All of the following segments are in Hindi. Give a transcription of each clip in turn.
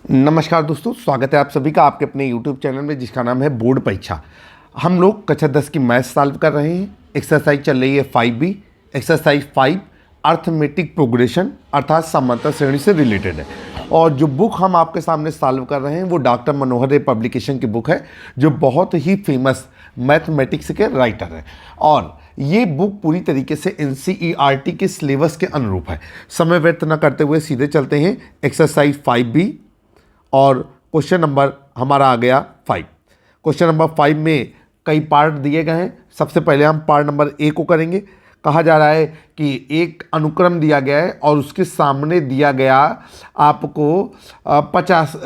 नमस्कार दोस्तों, स्वागत है आप सभी का आपके अपने YouTube चैनल में जिसका नाम है बोर्ड परीक्षा। हम लोग कक्षा 10 की मैथ सॉल्व कर रहे हैं। एक्सरसाइज चल रही है 5B। एक्सरसाइज 5 अर्थमेटिक प्रोग्रेशन अर्थात समांतर श्रेणी से रिलेटेड है। और जो बुक हम आपके सामने सॉल्व कर रहे हैं वो डॉक्टर मनोहर रे पब्लिकेशन की बुक है, जो बहुत ही फेमस मैथमेटिक्स के राइटर हैं। और ये बुक पूरी तरीके से NCERT के सिलेबस के अनुरूप है। समय व्यर्थ न करते हुए सीधे चलते हैं एक्सरसाइज 5B और क्वेश्चन नंबर हमारा आ गया 5। क्वेश्चन नंबर 5 में कई पार्ट दिए गए हैं। सबसे पहले हम पार्ट नंबर ए को करेंगे। कहा जा रहा है कि एक अनुक्रम दिया गया है और उसके सामने दिया गया आपको 50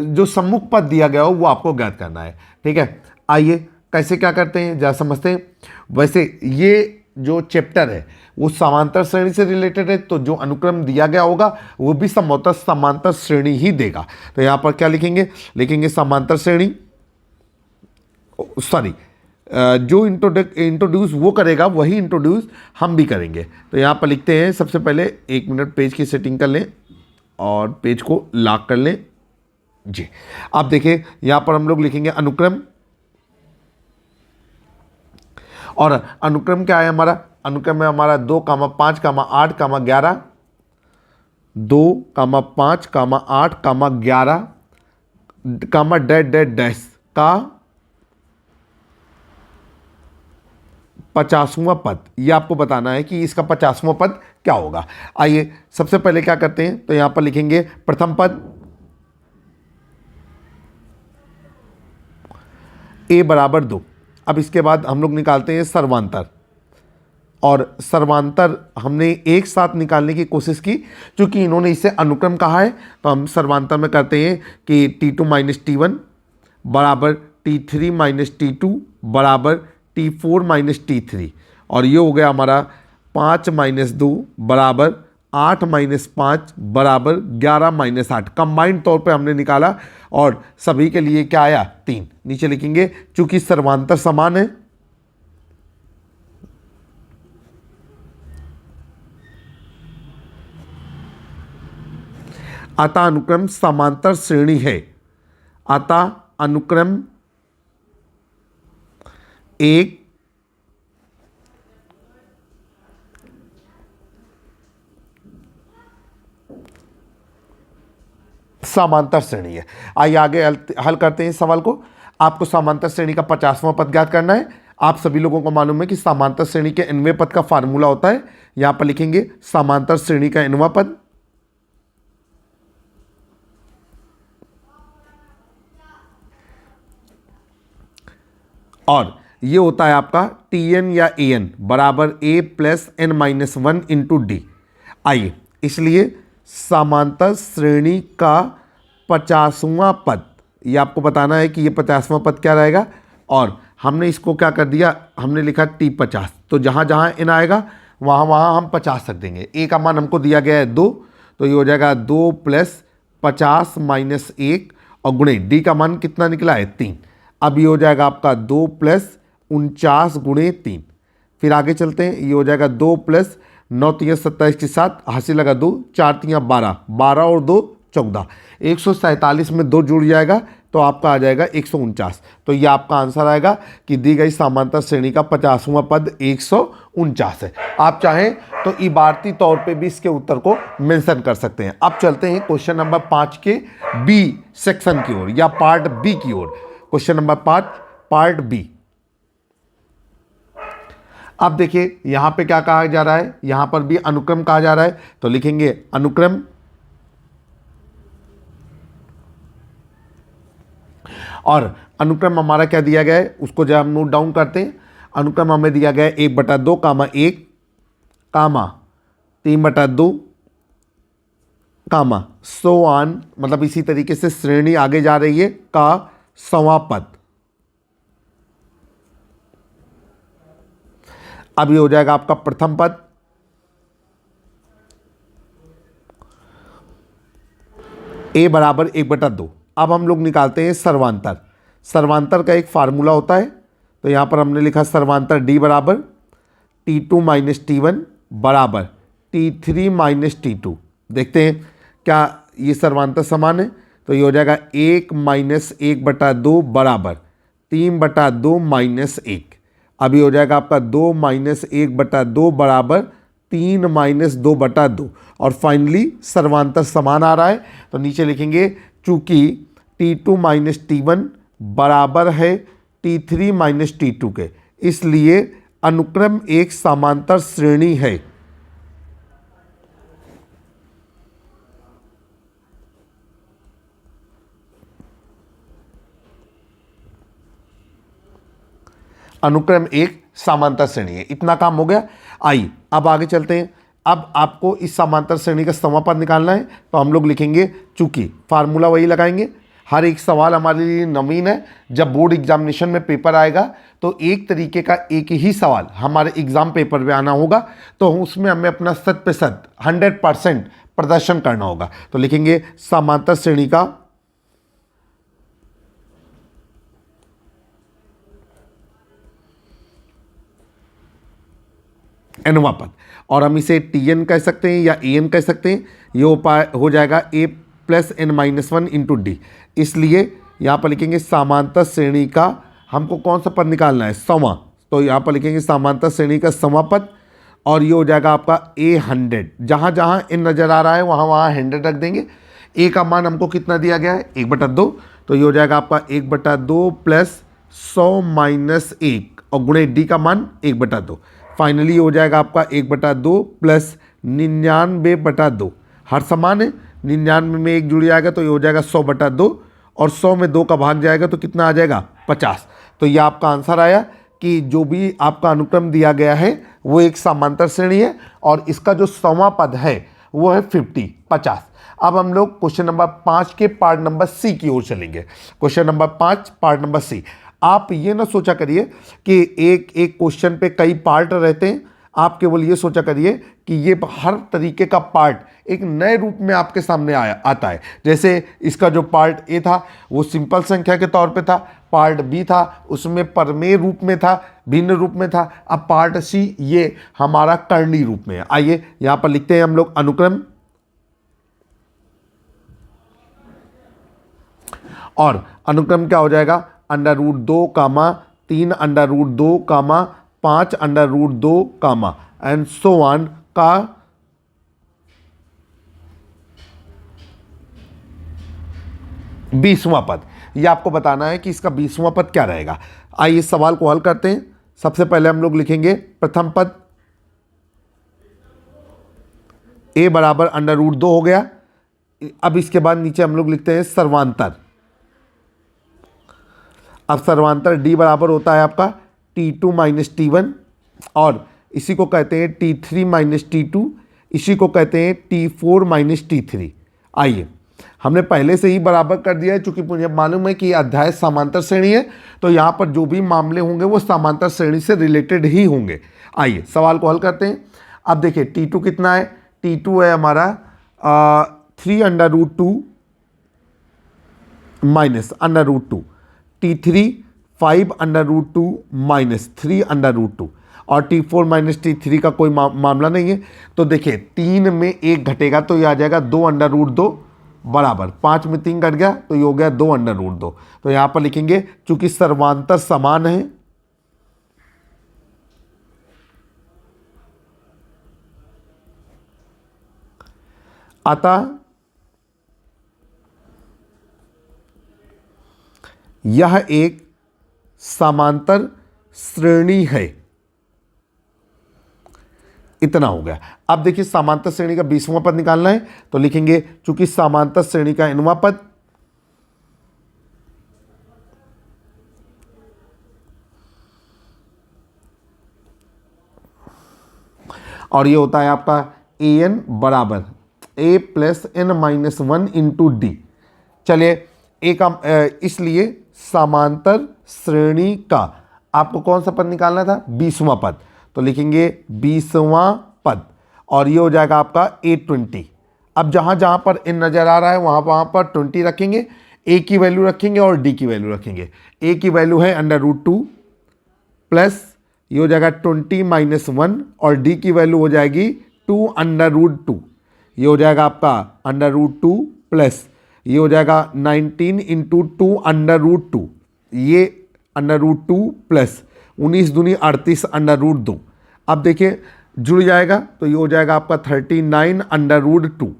जो सम्मुख पद दिया गया हो वो आपको ज्ञात करना है। ठीक है, आइए कैसे क्या करते हैं जरा समझते हैं। वैसे ये जो चैप्टर है वो समांतर श्रेणी से रिलेटेड है, तो जो अनुक्रम दिया गया होगा वो भी संभवतः समांतर श्रेणी ही देगा। तो यहाँ पर क्या लिखेंगे समांतर श्रेणी, सॉरी जो इंट्रोड्यूस वो करेगा वही इंट्रोड्यूस हम भी करेंगे। तो यहाँ पर लिखते हैं, सबसे पहले 1 मिनट पेज की सेटिंग कर लें और पेज को लॉक कर लें जी। आप देखिए यहाँ पर हम लोग लिखेंगे अनुक्रम, और अनुक्रम क्या है हमारा, अनुक्रम है हमारा 2, 5, 8, 11, 2, 5, 8, 11, डैश डैश डैश का 50वां पद। ये आपको बताना है कि इसका 50वां पद क्या होगा। आइए सबसे पहले क्या करते हैं, तो यहां पर लिखेंगे प्रथम पद a बराबर 2। अब इसके बाद हम लोग निकालते हैं सर्वांतर, और सर्वांतर हमने एक साथ निकालने की कोशिश की। क्योंकि इन्होंने इसे अनुक्रम कहा है तो हम सर्वांतर में करते हैं कि T2 माइनस T1 बराबर T3 माइनस T2 बराबर T4 माइनस T3, और ये हो गया हमारा 5 माइनस 2 बराबर 8 माइनस 5 बराबर 11 माइनस 8। कंबाइंड तौर पे हमने निकाला और सभी के लिए क्या आया 3। नीचे लिखेंगे चूंकि सर्वांतर समान है अतः अनुक्रम समांतर श्रेणी है। अतः अनुक्रम एक समांतर श्रेणी है। आइए आगे हल करते हैं इस सवाल को। आपको समांतर श्रेणी का 50वां पद ज्ञात करना है। आप सभी लोगों को मालूम है कि समांतर श्रेणी के nवें पद का फार्मूला होता है। यहां पर लिखेंगे समांतर श्रेणी का nवां पद, और ये होता है आपका Tn या An बराबर a plus n minus 1 into D. आइए, इसलिए समांतर श्रेणी का 50वां पद, ये आपको बताना है कि ये 50वां पद क्या रहेगा। और हमने इसको क्या कर दिया, हमने लिखा T50। तो जहाँ जहाँ n आएगा वहाँ वहाँ हम 50 रख देंगे। a का मान हमको दिया गया है 2, तो ये हो जाएगा 2 प्लस 50 माइनस 1, और गुणे d का मान कितना निकला है 3। अब ये हो जाएगा आपका 2 प्लस 49 गुणे 3। फिर आगे चलते हैं, ये हो जाएगा 2 प्लस 9 3 27 के साथ हासिल लगा 2, 4 3 12, 12 और 2 14, 147 में 2 जुड़ जाएगा तो आपका आ जाएगा 149। तो ये आपका आंसर आएगा कि दी गई समांतर श्रेणी का 50वां पद 149 है। आप चाहें तो इबारती तौर पे भी इसके उत्तर को मेंशन कर सकते हैं। अब चलते हैं क्वेश्चन नंबर 5 के बी सेक्शन की ओर या पार्ट बी की ओर। Question number 5 part B. अब देखिए यहां पे क्या कहा जा रहा है, यहां पर भी अनुक्रम कहा जा रहा है। तो लिखेंगे अनुक्रम, और अनुक्रम हमारा क्या दिया गया है उसको जब हम नोट डाउन करते हैं। अनुक्रम हमें दिया गया है 1/2 कामा 1 कामा 3/2 कामा सो ऑन, मतलब इसी तरीके से श्रेणी आगे जा रही है का 100वां पद। अब ये हो जाएगा आपका प्रथम पद, a बराबर 1/2। अब हम लोग निकालते हैं सर्वांतर। सर्वांतर का एक फार्मूला होता है, तो यहां पर हमने लिखा सर्वांतर d बराबर T2 माइनस T1 बराबर T3 माइनस T2। देखते हैं क्या ये सर्वांतर समान है। तो ये हो जाएगा 1-1/2 बराबर 3/2 -1। अभी हो जाएगा आपका 2 - 1/2 बराबर 3 - 2/2। और फाइनली सर्वांतर समान आ रहा है, तो नीचे लिखेंगे चूंकि T2 - T1 बराबर है T3 - T2 के, इसलिए अनुक्रम एक समांतर श्रेणी है। अनुक्रम एक समांतर श्रेणी है। इतना काम हो गया। आइए अब आगे चलते हैं। अब आपको इस समांतर श्रेणी का समापद निकालना है, तो हम लोग लिखेंगे चूंकि फार्मूला वही लगाएंगे। हर एक सवाल हमारे लिए नवीन है। जब बोर्ड एग्जामिनेशन में पेपर आएगा तो एक तरीके का एक ही सवाल हमारे एग्जाम पेपर में आना होगा, तो उसमें हमें अपना 100% 100% प्रदर्शन करना होगा। तो लिखेंगे समांतर श्रेणी का एनवा पद, और हम इसे Tn कह सकते हैं या An कह सकते हैं। ये उपाय हो जाएगा a + n - 1 × d। इसलिए यहाँ पर लिखेंगे समांतर श्रेणी का हमको कौन सा पद निकालना है, समा। तो यहाँ पर लिखेंगे समांतर श्रेणी का समापद, और ये हो जाएगा आपका a100। जहाँ जहाँ n नज़र आ रहा है वहाँ वहाँ 100 रख देंगे। a का मान हमको कितना दिया गया है, 1/2। तो ये हो जाएगा आपका 1/2 + 100 - 1 और गुणे d का मान 1/2। फाइनली हो जाएगा आपका 1/2 + 99/2। हर समान है, 99 में 1 जुड़ जाएगा तो ये हो जाएगा 100/2, और 100 में 2 का भाग जाएगा तो कितना आ जाएगा, 50। तो ये आपका आंसर आया कि जो भी आपका अनुक्रम दिया गया है वो एक समांतर श्रेणी है, और इसका जो समापद है वो है 50। अब हम लोग क्वेश्चन नंबर 5 के पार्ट नंबर सी की ओर चलेंगे। Question number 5 part number C. आप ये ना सोचा करिए कि एक एक क्वेश्चन पे कई पार्ट रहते हैं। आप केवल ये सोचा करिए कि ये हर तरीके का पार्ट एक नए रूप में आपके सामने आता है। जैसे इसका जो पार्ट ए था वो सिंपल संख्या के तौर पे था, पार्ट बी था उसमें परमेय रूप में था, भिन्न रूप में था। अब पार्ट सी ये हमारा करणीय रूप में है। आइए यहाँ पर लिखते हैं हम लोग अनुक्रम, और अनुक्रम क्या हो जाएगा, √2, 3 √2, 5 √2, एंड सो ऑन का 20वां पद। ये आपको बताना है कि इसका 20वां पद क्या रहेगा। आइए इस सवाल को हल करते हैं। सबसे पहले हम लोग लिखेंगे प्रथम पद a बराबर √2 हो गया। अब इसके बाद नीचे हम लोग लिखते हैं सर्वांतर। अब सर्वांतर d बराबर होता है आपका T2 - T1, और इसी को कहते हैं T3 - T2, इसी को कहते हैं T4 - T3। आइए हमने पहले से ही बराबर कर दिया है, चूंकि मुझे मालूम है कि अध्याय समांतर श्रेणी है, तो यहाँ पर जो भी मामले होंगे वो समांतर श्रेणी से रिलेटेड ही होंगे। आइए सवाल को हल करते हैं। अब देखिए T2 कितना है, T2 है हमारा 3 √2 -√2, T3 5 √2 -3 √2, और T4 - T3 का कोई मामला नहीं है। तो देखिए 3 में 1 घटेगा तो ये आ जाएगा 2 √2 बराबर 5 में 3 घट गया तो ये हो गया 2 √2। तो यहाँ पर लिखेंगे चूंकि सर्वांतर समान है, अतः यह एक समांतर श्रेणी है। इतना हो गया। अब देखिए समांतर श्रेणी का 20वां पद निकालना है, तो लिखेंगे चूंकि समांतर श्रेणी का nवां पद और ये होता है आपका an बराबर a + n - 1 × d। चलिए इसलिए समांतर श्रेणी का आपको कौन सा पद निकालना था, 20वां पद। तो लिखेंगे 20वां पद, और ये हो जाएगा आपका a20। अब जहाँ जहाँ पर n नज़र आ रहा है वहाँ वहाँ पर 20 रखेंगे, a की वैल्यू रखेंगे और d की वैल्यू रखेंगे। a की वैल्यू है √2 प्लस ये हो जाएगा 20 - 1, और d की वैल्यू हो जाएगी 2 √2। ये हो जाएगा आपका √2 प्लस ये हो जाएगा 19 इंटू 2 √2, ये √2 प्लस 19 दूनी 38 √2। अब देखिए जुड़ जाएगा तो ये हो जाएगा आपका 39 √2।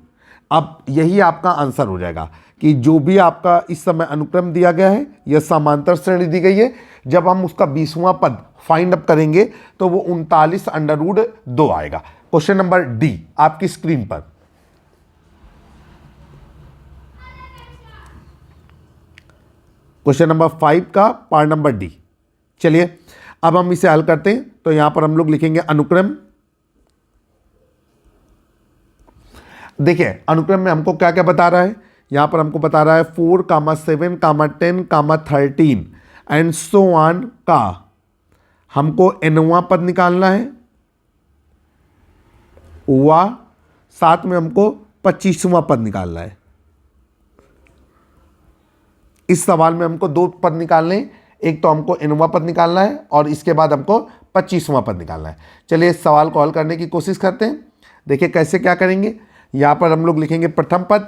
अब यही आपका आंसर हो जाएगा कि जो भी आपका इस समय अनुक्रम दिया गया है यह समांतर श्रेणी दी गई है। जब हम उसका 20वां पद फाइंड अप करेंगे तो वो 39 √2 आएगा। क्वेश्चन नंबर डी आपकी स्क्रीन पर। क्वेश्चन नंबर 5 का पार्ट नंबर डी। चलिए अब हम इसे हल करते हैं। तो यहां पर हम लोग लिखेंगे अनुक्रम। देखिए अनुक्रम में हमको क्या क्या बता रहा है, यहां पर हमको बता रहा है 4, 7, 10, 13 एंड सो ऑन का हमको nवां पद निकालना है, साथ में हमको 25वां पद निकालना है। इस सवाल में हमको 2 पद निकालने हैं, एक तो हमको nवां पद निकालना है और इसके बाद हमको 25वां पद निकालना है। चलिए इस सवाल को हल करने की कोशिश करते हैं। देखिए कैसे क्या करेंगे। यहां पर हम लोग लिखेंगे प्रथम पद,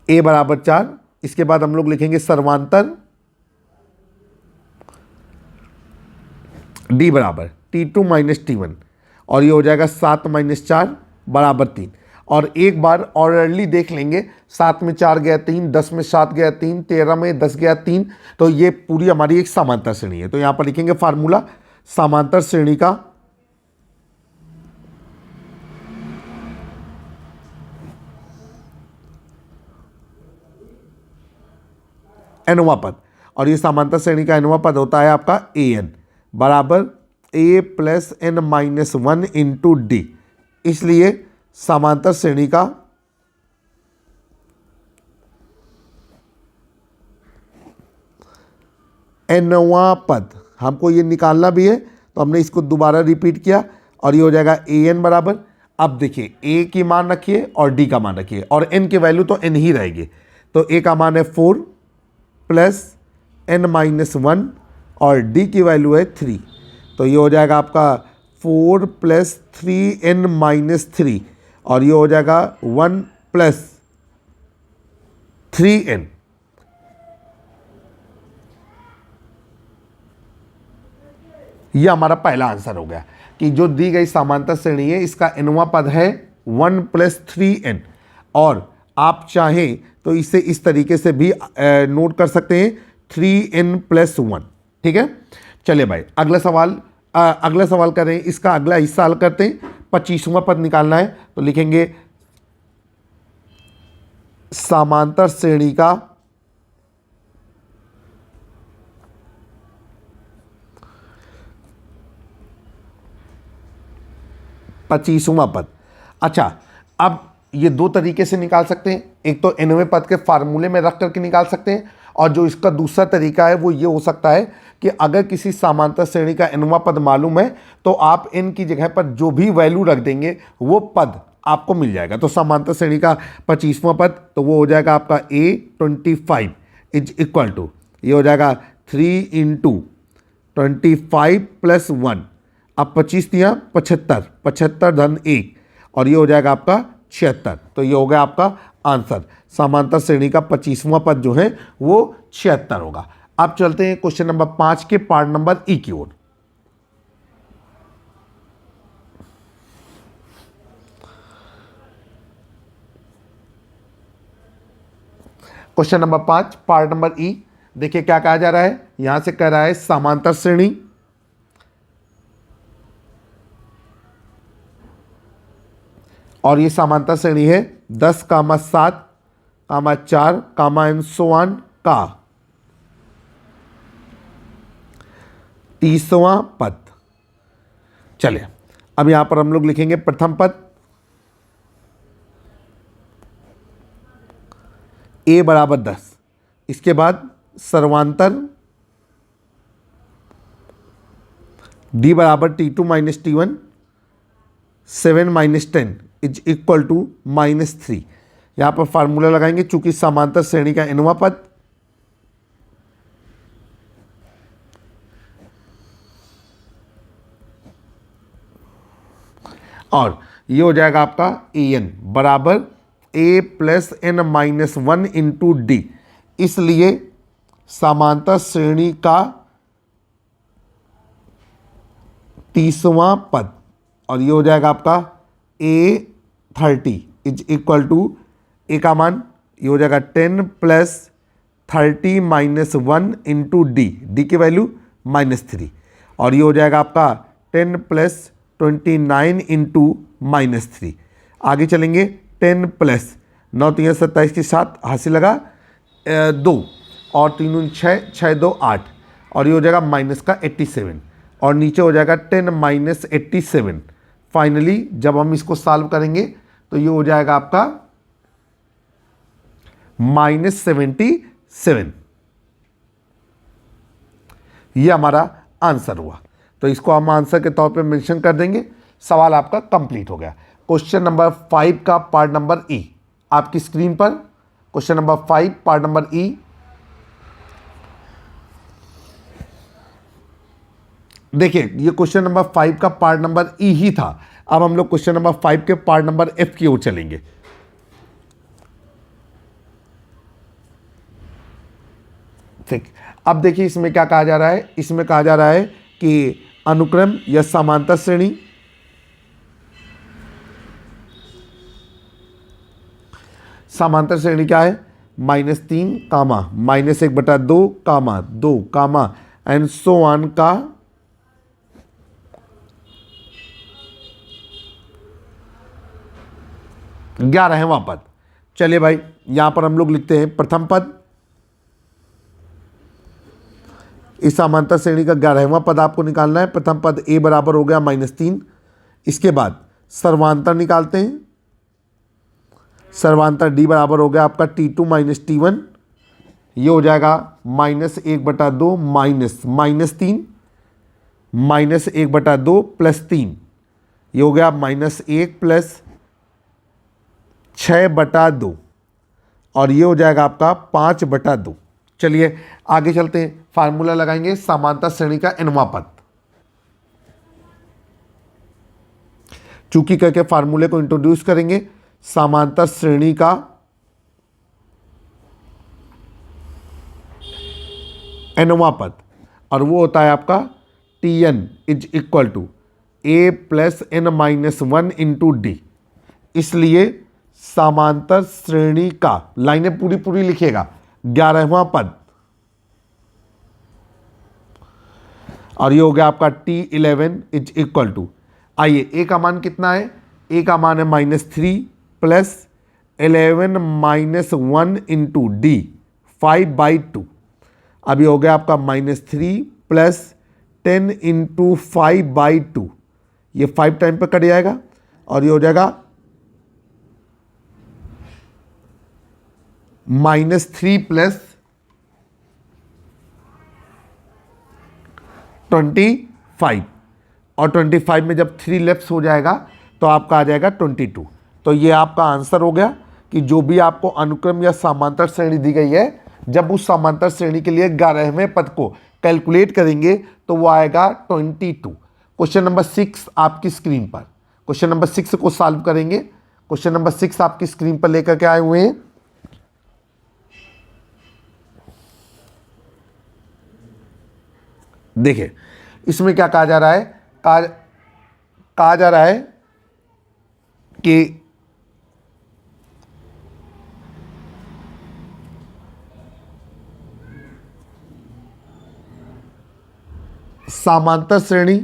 a बराबर 4। इसके बाद हम लोग लिखेंगे सर्वांतर d बराबर T2 - T1 और ये हो जाएगा 7 - 4 बराबर 3। और एक बार ऑर्डरली देख लेंगे, 7 में 4 गया 3, 10 में 7 गया 3, 13 में 10 गया 3। तो ये पूरी हमारी एक समांतर श्रेणी है। तो यहां पर लिखेंगे फार्मूला समांतर श्रेणी का nवां पद, और ये समांतर श्रेणी का nवां पद होता है आपका an बराबर a plus n - 1 into D. इसलिए समांतर श्रेणी का nवां पद हमको ये निकालना भी है, तो हमने इसको दोबारा रिपीट किया और ये हो जाएगा an बराबर। अब देखिए a की मान रखिए और d का मान रखिए और n की वैल्यू तो n ही रहेगी। तो a का मान है 4 प्लस n - 1 और d की वैल्यू है 3। तो ये हो जाएगा आपका 4 प्लस 3n - 3 और ये हो जाएगा 1 प्लस 3n। ये हमारा पहला आंसर हो गया कि जो दी गई समांतर श्रेणी है इसका nवां पद है 1 प्लस 3n। और आप चाहें तो इसे इस तरीके से भी नोट कर सकते हैं 3n + 1। ठीक है, चलिए भाई अगला सवाल करें। इसका अगला हिस्सा हल करते हैं। 25वां पद निकालना है तो लिखेंगे समांतर श्रेणी का पच्चीसवां पद। अच्छा, अब ये 2 तरीके से निकाल सकते हैं। एक तो nवें पद के फार्मूले में रख करके निकाल सकते हैं, और जो इसका दूसरा तरीका है वो ये हो सकता है कि अगर किसी समांतर श्रेणी का nवां पद मालूम है तो आप n की जगह पर जो भी वैल्यू रख देंगे वो पद आपको मिल जाएगा। तो समांतर श्रेणी का 25वां पद तो वो हो जाएगा आपका A25 इज इक्वल टू, ये हो जाएगा 3 × 25 + 1। अब 25 दिया 75, 75 धन 1 और ये हो जाएगा आपका 76। तो ये हो गया आपका आंसर। समांतर श्रेणी का 25वां पद जो है वो 76 होगा। अब चलते हैं क्वेश्चन नंबर 5 के पार्ट नंबर ई की ओर। Question number 5 part number E. देखिए क्या कहा जा रहा है, यहां से कह रहा है समांतर श्रेणी और ये समांतर श्रेणी है 10, 7, 4, एंड सो ऑन का 30वां पद। चलिए अब यहां पर हम लोग लिखेंगे प्रथम पद a बराबर 10। इसके बाद सर्वांतर d बराबर T2 - T1 7 - 10 is equal to -3। यहां पर फार्मूला लगाएंगे, चूंकि समांतर श्रेणी का nवां पद और ये हो जाएगा आपका ए एन बराबर A plus N minus one into D. इसलिए समांतर श्रेणी का 30वां पद, और ये हो जाएगा आपका A30 इज इक्वल टू ए का मान ये हो जाएगा 10 plus 30 minus one into D, D की वैल्यू -3, और ये हो जाएगा आपका 10 प्लस 29 इंटू -3। आगे चलेंगे 10 प्लस 9 3 27 के साथ हासिल लगा 2 और 3 6 6 2 8, और ये हो जाएगा माइनस का 87, और नीचे हो जाएगा 10 माइनस 87। फाइनली जब हम इसको सॉल्व करेंगे तो ये हो जाएगा आपका -77। ये हमारा आंसर हुआ, तो इसको हम आंसर के तौर पे मेंशन कर देंगे। सवाल आपका कंप्लीट हो गया। क्वेश्चन नंबर 5 का पार्ट नंबर ई आपकी स्क्रीन पर। Question number 5 part number E, देखिए ये क्वेश्चन नंबर 5 का पार्ट नंबर ई ही था। अब हम लोग क्वेश्चन नंबर 5 के पार्ट नंबर एफ की ओर चलेंगे। ठीक, अब देखिए इसमें क्या कहा जा रहा है। इसमें कहा जा रहा है कि अनुक्रम या समांतर श्रेणी, समांतर श्रेणी क्या है, -3 कामा -1/2 कामा 2 कामा एंड सो ऑन का 11वां पद। चलिए भाई यहां पर हम लोग लिखते हैं प्रथम पद। इस समांतर श्रेणी का 11वां पद आपको निकालना है। प्रथम पद a बराबर हो गया -3। इसके बाद सर्वांतर निकालते हैं। सर्वांतर d बराबर हो गया आपका T2 माइनस T1। ये हो जाएगा -1/2 -3 -1/2 प्लस 3, ये हो गया -1 प्लस 6/2, और ये हो जाएगा आपका 5/2। चलिए आगे चलते हैं, फार्मूला लगाएंगे समांतर श्रेणी का nवां पद। चूंकि करके फार्मूले को इंट्रोड्यूस करेंगे समांतर श्रेणी का nवां पद, और वो होता है आपका Tn is equal to a plus n minus 1 into D. इसलिए समांतर श्रेणी का, लाइनें पूरी पूरी लिखिएगा, 11वां पद, और ये हो गया आपका T11 इज इक्वल टू, आइए a का मान कितना है, a का मान है -3 प्लस 11 माइनस 1 इंटू डी 5/2। अब ये हो गया आपका -3 प्लस 10 इंटू 5/2, ये 5 टाइम पे कट जाएगा, और ये हो जाएगा -3 प्लस 25, और 25 में जब 3 लेफ्ट हो जाएगा तो आपका आ जाएगा 22। तो ये आपका आंसर हो गया कि जो भी आपको अनुक्रम या समांतर श्रेणी दी गई है, जब उस समांतर श्रेणी के लिए 11वें पद को कैलकुलेट करेंगे तो वो आएगा 22। क्वेश्चन नंबर 6 आपकी स्क्रीन पर, क्वेश्चन नंबर 6 को सॉल्व करेंगे। क्वेश्चन नंबर 6 आपकी स्क्रीन पर लेकर के आए हुए हैं। देखिए इसमें क्या कहा जा रहा है, कहा जा रहा है कि समांतर श्रेणी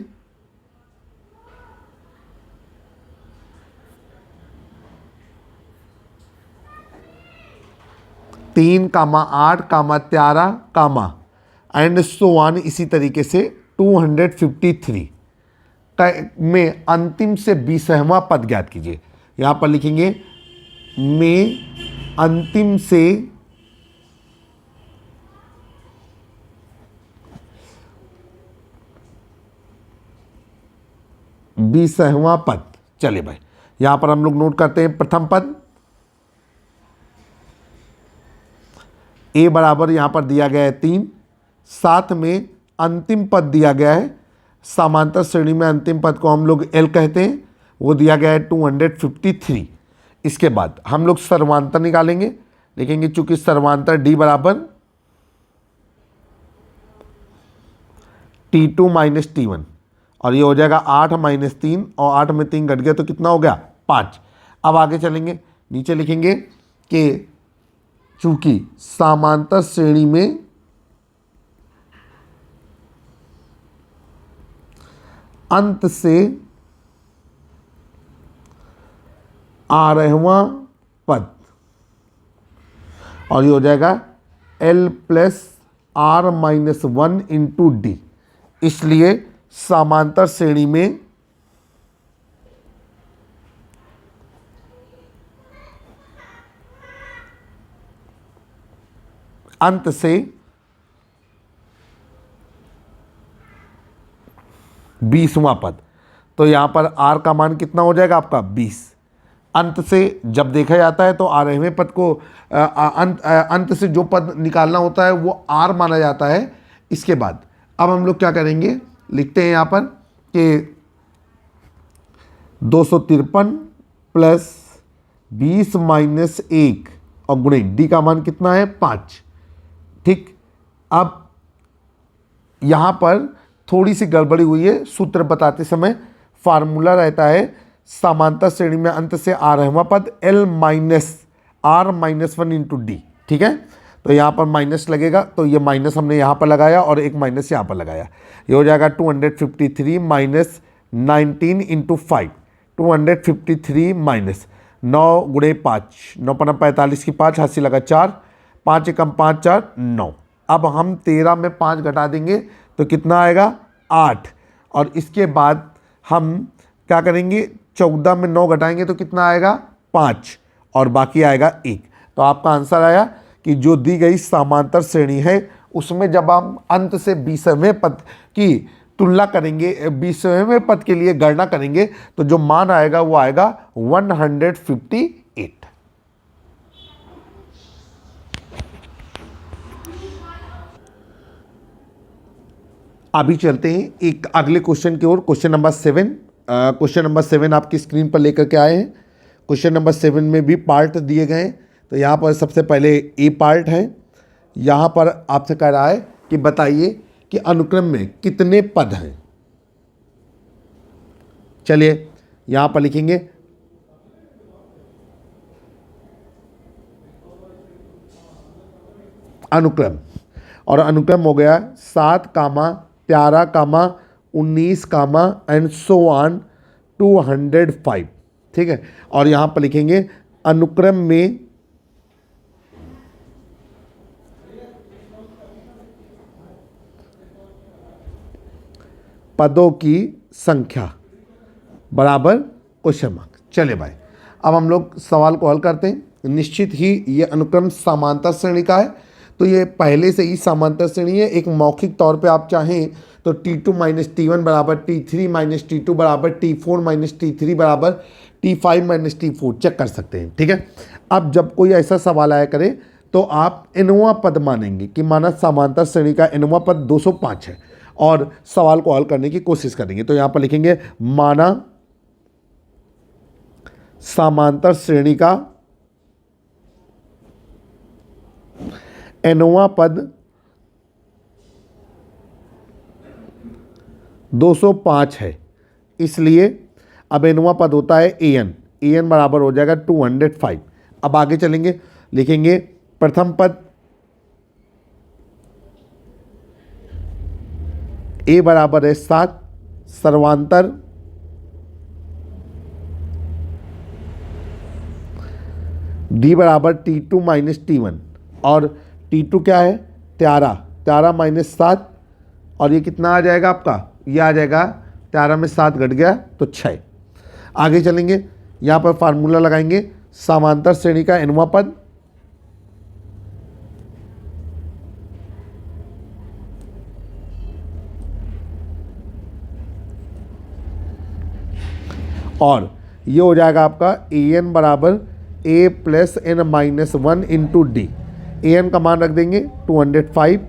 तीन कामा 8 कामा 13 कामा एंड सो ऑन, इसी तरीके से 253 में अंतिम से 20वां पद ज्ञात कीजिए। यहाँ पर लिखेंगे में अंतिम से 20वां पद। चलिए भाई यहाँ पर हम लोग नोट करते हैं प्रथम पद a बराबर यहाँ पर दिया गया है 3, साथ में अंतिम पद दिया गया है। समांतर श्रेणी में अंतिम पद को हम लोग L कहते हैं, वो दिया गया है 253। इसके बाद हम लोग सर्वांतर निकालेंगे, लिखेंगे चूंकि सर्वांतर d बराबर T2 माइनस T1, और ये हो जाएगा 8 माइनस 3, और 8 में 3 घट गया तो कितना हो गया 5। अब आगे चलेंगे, नीचे लिखेंगे कि चूंकि समांतर श्रेणी में अंत से 11वां पद, और ये हो जाएगा L plus R minus 1 into D, इसलिए समांतर श्रेणी में अंत से 20वां पद, तो यहां पर R का मान कितना हो जाएगा आपका 20। अंत से जब देखा जाता है तो 11वें पद को अंत से जो पद निकालना होता है वो R माना जाता है। इसके बाद अब हम लोग क्या करेंगे, लिखते हैं यहाँ पर कि 253 प्लस 20 माइनस 1 और गुणे डी का मान कितना है 5। ठीक, अब यहाँ पर थोड़ी सी गड़बड़ी हुई है, सूत्र बताते समय फार्मूला रहता है समांतर श्रेणी में अंत से 11वां पद L minus R minus 1 into D. ठीक है, तो यहाँ पर माइनस लगेगा, तो ये माइनस हमने यहाँ पर लगाया और एक माइनस यहाँ पर लगाया, ये हो जाएगा 253 माइनस 19 इंटू 5, 253 माइनस 9 गुणे 5, 9 पन्ना 45 की 5, हाथ से लगा 4, 5 एकम 5 4 9। अब हम 13 में 5 घटा देंगे तो कितना आएगा 8, और इसके बाद हम क्या करेंगे 14 में 9 घटाएंगे तो कितना आएगा 5, और बाकी आएगा 1। तो आपका आंसर आया कि जो दी गई समांतर श्रेणी है उसमें जब हम अंत से 20वें पद की तुलना करेंगे, 20वें पद के लिए गणना करेंगे, तो जो मान आएगा वो आएगा 158। अभी चलते हैं एक अगले क्वेश्चन की ओर, क्वेश्चन नंबर 7। क्वेश्चन नंबर 7 आपकी स्क्रीन पर लेकर के आए हैं। क्वेश्चन नंबर 7 में भी पार्ट दिए गए हैं। तो यहाँ पर सबसे पहले ए पार्ट है। यहाँ पर आपसे कह रहा है कि बताइए कि अनुक्रम में कितने पद हैं। चलिए यहाँ पर लिखेंगे अनुक्रम, और अनुक्रम हो गया 7 कामा 13 कामा 19 कामा एंड सो ऑन 205। ठीक है, और यहाँ पर लिखेंगे अनुक्रम में पदों की संख्या बराबर क्वेश्चन मार्क। चले भाई, अब हम लोग सवाल को हल करते हैं। निश्चित ही ये अनुक्रम समांतर श्रेणी का है, तो ये पहले से ही समांतर श्रेणी है। एक मौखिक तौर पे आप चाहें तो T2 माइनस T1 बराबर T3 माइनस T2 बराबर T4 माइनस T3 बराबर T5 माइनस T4 चेक कर सकते हैं। ठीक है, अब जब कोई ऐसा सवाल आया करे तो आप nवां पद मानेंगे कि माना समांतर श्रेणी का nवां पद 205 है, और सवाल को हल करने की कोशिश करेंगे। तो यहाँ पर लिखेंगे माना समांतर श्रेणी का nवां पद 205 है, इसलिए अब nवां पद होता है an बराबर हो जाएगा 205। अब आगे चलेंगे, लिखेंगे प्रथम पद a बराबर है 7, सर्वांतर d बराबर T2 माइनस T1, और T2 क्या है 13 माइनस 7, और ये कितना आ जाएगा आपका, ये आ जाएगा 13 में 7 घट गया तो 6। आगे चलेंगे, यहाँ पर फार्मूला लगाएंगे समांतर श्रेणी का nवां पद और ये हो जाएगा आपका an बराबर a plus n minus 1 into D. an का मान रख देंगे 205,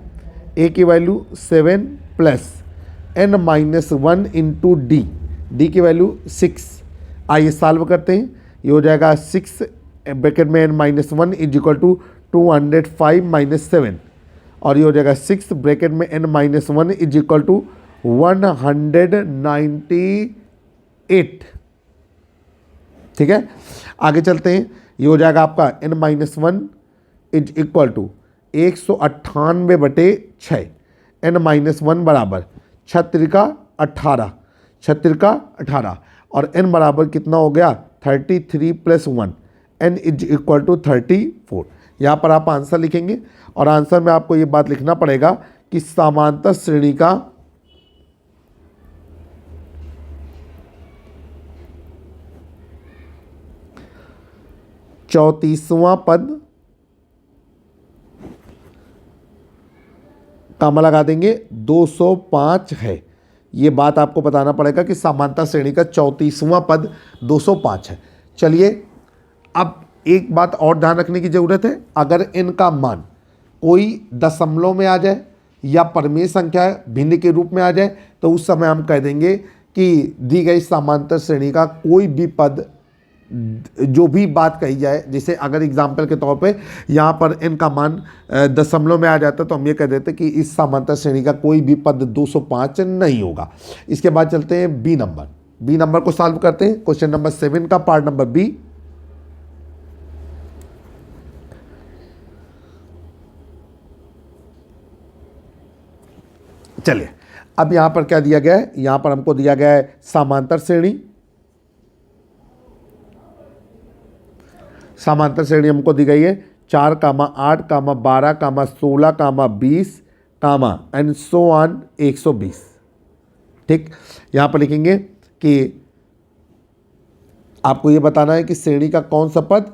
a की value 7 plus n minus 1 into D, D की वैल्यू 6, आइए सॉल्व करते हैं। ये हो जाएगा 6 ब्रैकेट में n-1 is equal to 205 minus 7, और ये हो जाएगा 6 ब्रैकेट में n-1 इज इक्वल टू 198। ठीक है, आगे चलते हैं। ये हो जाएगा आपका n-1 is equal to 198/6, n-1 बराबर 6×18 और n बराबर कितना हो गया 33 + 1, n इज इक्वल टू 34। यहाँ पर आप आंसर लिखेंगे और आंसर में आपको ये बात लिखना पड़ेगा कि समांतर श्रेणी का चौंतीसवां पद, कामा लगा देंगे, 205 है। ये बात आपको बताना पड़ेगा कि समांतर श्रेणी का 34वां पद 205 है। चलिए, अब एक बात और ध्यान रखने की ज़रूरत है। अगर इनका मान कोई दशमलव में आ जाए या परमेय संख्या भिन्न के रूप में आ जाए तो उस समय हम कह देंगे कि दी गई समांतर श्रेणी का कोई भी पद, जो भी बात कही जाए, जैसे अगर एग्जाम्पल के तौर पे यहाँ पर इनका मान दशमलव में आ जाता तो हम ये कह देते कि इस समांतर श्रेणी का कोई भी पद 205 नहीं होगा। इसके बाद चलते हैं बी नंबर को सॉल्व करते हैं। क्वेश्चन नंबर 7 का पार्ट नंबर बी। चलिए, अब यहाँ पर क्या दिया गया है, यहाँ पर हमको दिया गया है समांतर श्रेणी हमको दी गई है 4, 8, 12, 16, 20, एंड सो ऑन 120। ठीक, यहाँ पर लिखेंगे कि आपको ये बताना है कि श्रेणी का कौन सा पद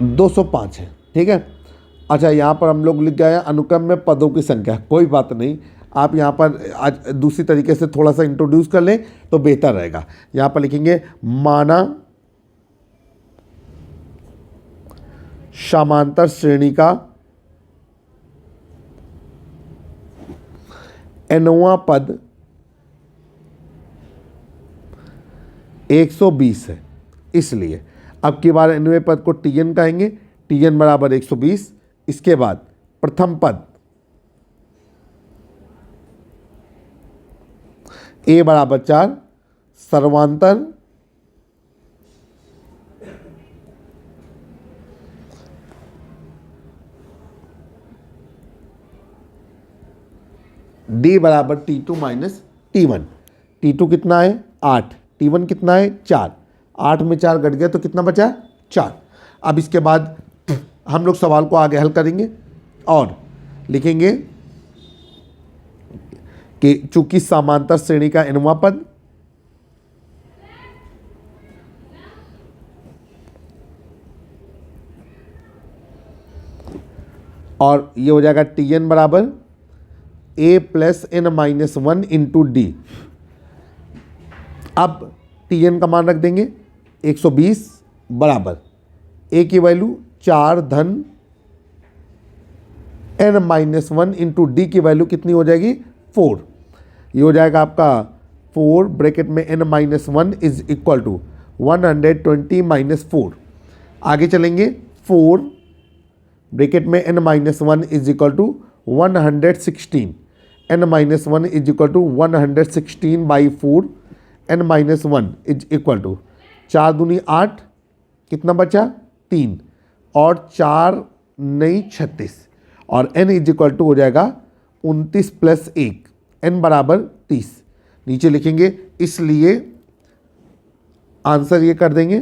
205 है। ठीक है, अच्छा, यहाँ पर हम लोग लिख गए हैं अनुक्रम में पदों की संख्या। कोई बात नहीं, आप यहाँ पर आज दूसरी तरीके से थोड़ा सा इंट्रोड्यूस कर लें तो बेहतर रहेगा। यहाँ पर लिखेंगे माना समांतर श्रेणी का nवां पद 120 है। इसलिए अब की बार nवें पद को tn कहेंगे, tn बराबर 120। इसके बाद प्रथम पद a बराबर 4, सर्वांतर d बराबर t2 माइनस t1। t2 कितना है 8, t1 कितना है 4, 8 में 4 घट गया तो कितना बचा 4। अब इसके बाद हम लोग सवाल को आगे हल करेंगे और लिखेंगे कि चूंकि समांतर श्रेणी का nवां पद और ये हो जाएगा tn बराबर a + n-1 इंटू डी। अब tn का मान रख देंगे 120 बराबर a की वैल्यू 4 धन n-1 इंटू डी की वैल्यू कितनी हो जाएगी 4। ये हो जाएगा आपका 4 ब्रैकेट में n-1 is equal to 120 minus 4। आगे चलेंगे 4 ब्रैकेट में n-1 is equal to 116, n-1 is equal to 116/4, n-1 is equal to 4 दूनी 8, कितना बचा 3 और 4 नहीं 36, और n इज इक्वल टू हो जाएगा 29 + 1, n बराबर 30। नीचे लिखेंगे, इसलिए आंसर ये कर देंगे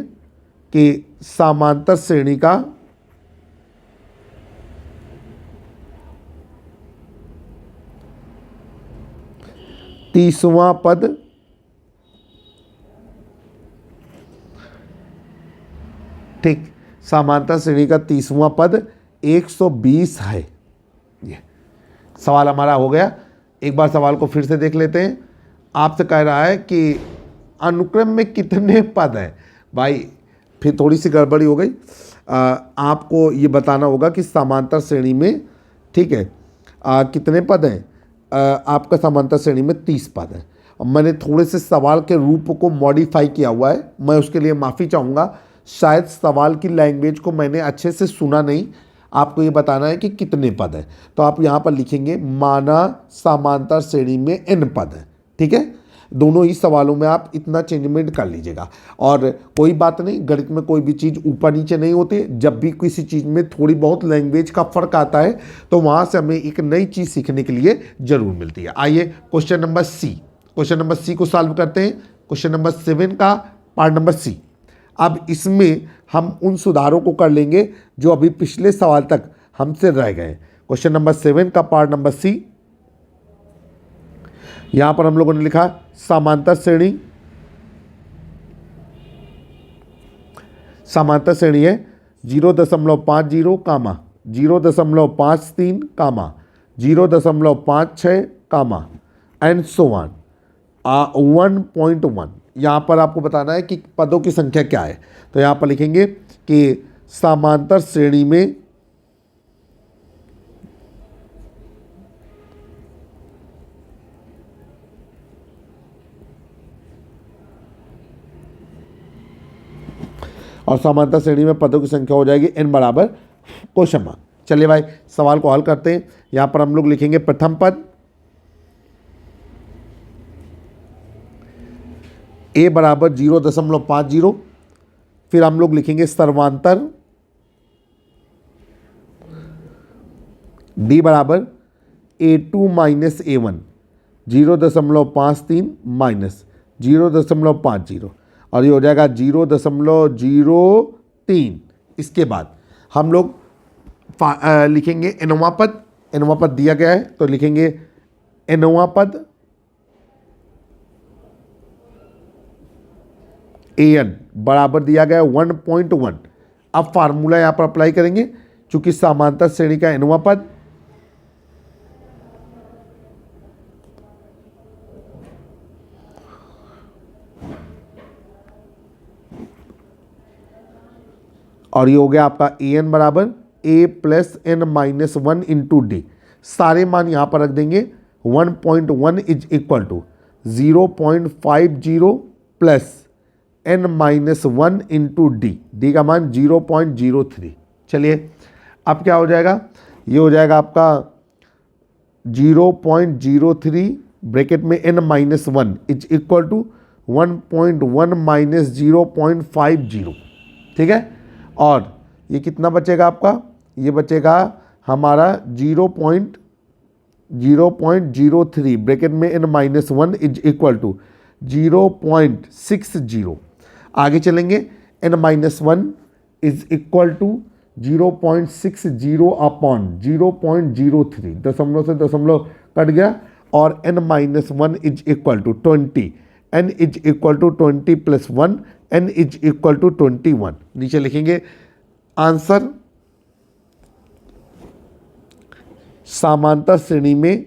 कि समांतर श्रेणी का तीसवां पद ठीक, समांतर श्रेणी का 30वां पद 120 है। ये सवाल हमारा हो गया। एक बार सवाल को फिर से देख लेते हैं। आपसे कह रहा है कि अनुक्रम में कितने पद हैं। भाई फिर थोड़ी सी गड़बड़ी हो गई। आपको ये बताना होगा कि समांतर श्रेणी में, ठीक है, कितने पद हैं। आपका समांतर श्रेणी में 30 पद हैं। मैंने थोड़े से सवाल के रूप को मॉडिफाई किया हुआ है, मैं उसके लिए माफ़ी चाहूँगा। शायद सवाल की लैंग्वेज को मैंने अच्छे से सुना नहीं। आपको ये बताना है कि कितने पद हैं, तो आप यहाँ पर लिखेंगे माना समांतर श्रेणी में n पद है। ठीक है, दोनों ही सवालों में आप इतना चेंजमेंट कर लीजिएगा। और कोई बात नहीं, गणित में कोई भी चीज़ ऊपर नीचे नहीं होती। जब भी किसी चीज़ में थोड़ी बहुत लैंग्वेज का फर्क आता है तो वहाँ से हमें एक नई चीज़ सीखने के लिए ज़रूर मिलती है। आइए क्वेश्चन नंबर सी को सॉल्व करते हैं। क्वेश्चन नंबर 7 का पार्ट नंबर सी। अब इसमें हम उन सुधारों को कर लेंगे जो अभी पिछले सवाल तक हमसे रह गए। क्वेश्चन नंबर 7 का पार्ट नंबर सी, यहां पर हम लोगों ने लिखा समांतर श्रेणी है 0.50 कामा 0.53 कामा 0.56 कामा एंड सो ऑन 1.1। यहाँ पर आपको बताना है कि पदों की संख्या क्या है। तो यहाँ पर लिखेंगे कि समांतर श्रेणी में और समांतर श्रेणी में पदों की संख्या हो जाएगी n बराबर क्वेश्चन मार्क। चलिए भाई सवाल को हल करते हैं। यहाँ पर हम लोग लिखेंगे प्रथम पद a बराबर 0.50, फिर हम लोग लिखेंगे सर्वांतर d बराबर a2 माइनस a1 0.53 माइनस 0.50 और ये हो जाएगा 0.03। इसके बाद हम लोग लिखेंगे nवां पद दिया गया है तो लिखेंगे nवां पद an बराबर दिया गया है 1.1। अब फार्मूला यहां पर अप्लाई करेंगे, चूंकि समांतर श्रेणी का nवां पद और ये हो गया आपका an बराबर a plus n minus 1 into d. सारे मान यहां पर रख देंगे। 1.1 is equal to 0.50 plus n minus 1 into d का मान 0.03। चलिए अब क्या हो जाएगा, ये हो जाएगा आपका 0.03 ब्रैकेट में n minus 1 is equal to 1.1 minus 0.50। ठीक है, और ये कितना बचेगा आपका, ये बचेगा हमारा 0.03 ब्रैकेट में n minus 1 is equal to 0.60। आगे चलेंगे, n minus 1 is equal to 0.60 upon 0.03, दशमलव से दशमलव कट गया, और n minus 1 is equal to 20। n is equal to 20 plus 1, n is equal to 21। नीचे लिखेंगे आंसर समांतर श्रेणी में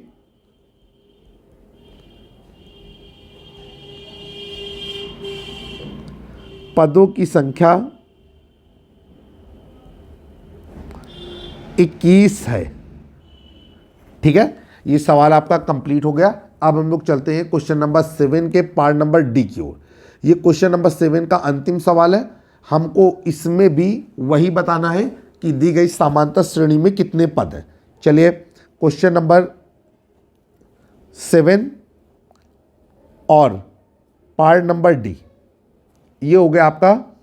पदों की संख्या 21 है। ठीक है, ये सवाल आपका कंप्लीट हो गया। अब हम लोग चलते हैं क्वेश्चन नंबर 7 के पार्ट नंबर डी की ओर। ये क्वेश्चन नंबर 7 का अंतिम सवाल है। हमको इसमें भी वही बताना है कि दी गई समांतर श्रेणी में कितने पद हैं। चलिए क्वेश्चन नंबर 7 और पार्ट नंबर डी, ये हो गया आपका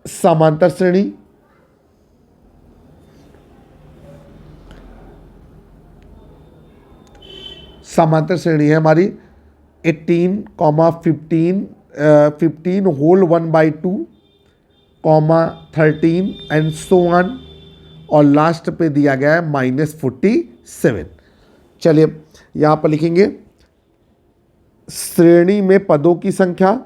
समांतर श्रेणी। समांतर श्रेणी है हमारी 18, 15 होल 1/2, 13 एंड सो ऑन, और लास्ट पे दिया गया है -47। चलिए यहां पर लिखेंगे श्रेणी में पदों की संख्या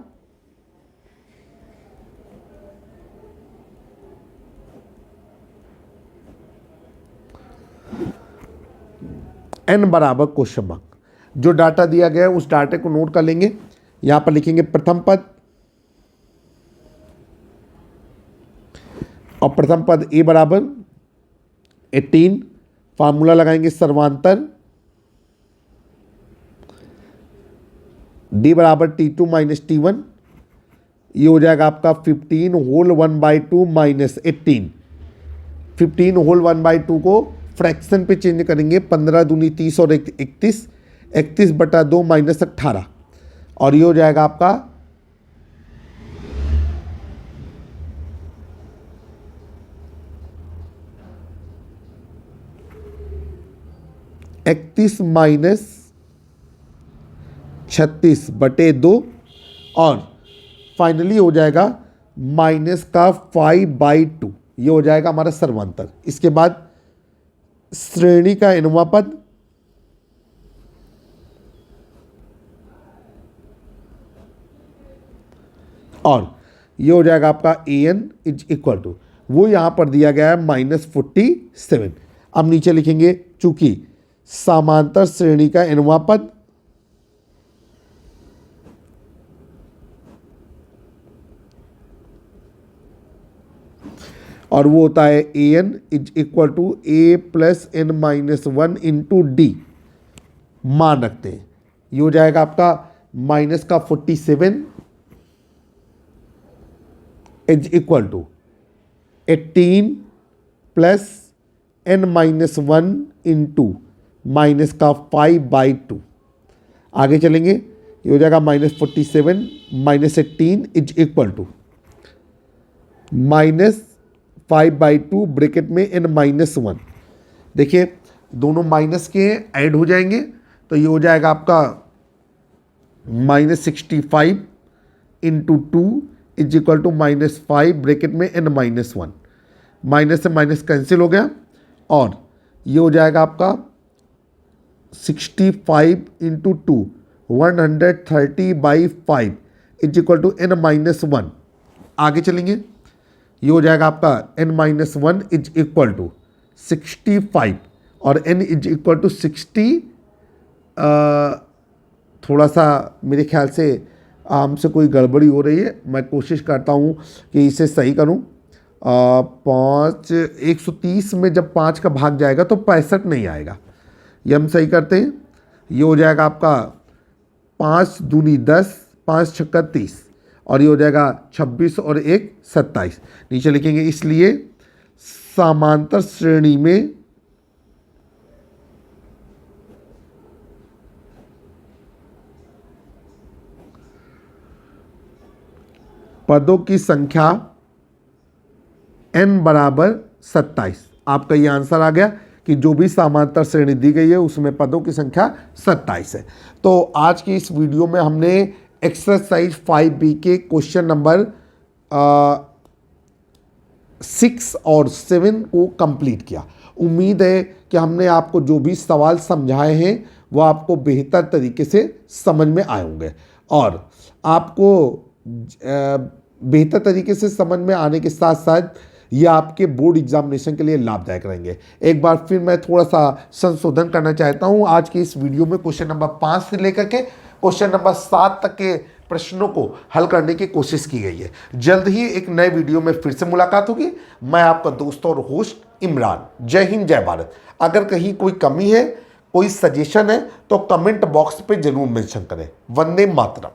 n बराबर क्वेश्चन मार्क। जो डाटा दिया गया है उस डाटे को नोट कर लेंगे। यहां पर लिखेंगे प्रथम पद, और प्रथम पद a बराबर 18, फार्मूला लगाएंगे सर्वांतर d बराबर T2 माइनस T1, ये हो जाएगा आपका 15 होल 1/2 माइनस 18। 15 होल 1/2 को फ्रैक्शन पे चेंज करेंगे, 15 दूनी 30 और 31, 31/2 माइनस 18, और ये हो जाएगा आपका 31 माइनस 36/2, और फाइनली हो जाएगा माइनस का 5/2, ये हो जाएगा हमारा सर्वांतर। इसके बाद श्रेणी का nवां पद, और ये हो जाएगा आपका an इज इक्वल टू, वो यहां पर दिया गया है -47। अब नीचे लिखेंगे चूंकि समांतर श्रेणी का nवां पद और वो होता है an is equal to a plus n-1 into d, मान रखते हैं। ये हो जाएगा आपका माइनस का 47 is equal to 18 plus n-1 into minus का 5/2। आगे चलेंगे, ये हो जाएगा -47 minus 18 is equal to -5/2 bracket में n-1। देखिए दोनों माइनस के ऐड हो जाएंगे, तो ये हो जाएगा आपका -65 into 2 is equal to -5 bracket में n-1। माइनस से माइनस कैंसिल हो गया, और ये हो जाएगा आपका 65 into 2 130/5 is equal to n-1। आगे चलेंगे, ये हो जाएगा आपका n-1 इज इक्वल टू 65 और n इज इक्वल टू 60। थोड़ा सा मेरे ख्याल से हमसे कोई गड़बड़ी हो रही है, मैं कोशिश करता हूँ कि इसे सही करूँ। 130 में जब 5 का भाग जाएगा तो 65 नहीं आएगा, ये हम सही करते हैं। ये हो जाएगा आपका 5 दूनी 10, 5 छक्का 30, और ये हो जाएगा 26 और 1 27। नीचे लिखेंगे इसलिए समांतर श्रेणी में पदों की संख्या n बराबर 27। आपका ये आंसर आ गया कि जो भी समांतर श्रेणी दी गई है उसमें पदों की संख्या 27 है। तो आज की इस वीडियो में हमने एक्सरसाइज 5B के क्वेश्चन नंबर 6 और 7 को कंप्लीट किया। उम्मीद है कि हमने आपको जो भी सवाल समझाए हैं वो आपको बेहतर तरीके से समझ में आए होंगे, और आपको बेहतर तरीके से समझ में आने के साथ साथ ये आपके बोर्ड एग्जामिनेशन के लिए लाभदायक रहेंगे। एक बार फिर मैं थोड़ा सा संशोधन करना चाहता हूँ। आज की इस वीडियो में क्वेश्चन नंबर 5 से लेकर के क्वेश्चन नंबर 7 तक के प्रश्नों को हल करने की कोशिश की गई है। जल्द ही एक नए वीडियो में फिर से मुलाकात होगी। मैं आपका दोस्त और होस्ट इमरान। जय हिंद, जय भारत। अगर कहीं कोई कमी है, कोई सजेशन है तो कमेंट बॉक्स पे जरूर मेंशन करें। वंदे मातरम।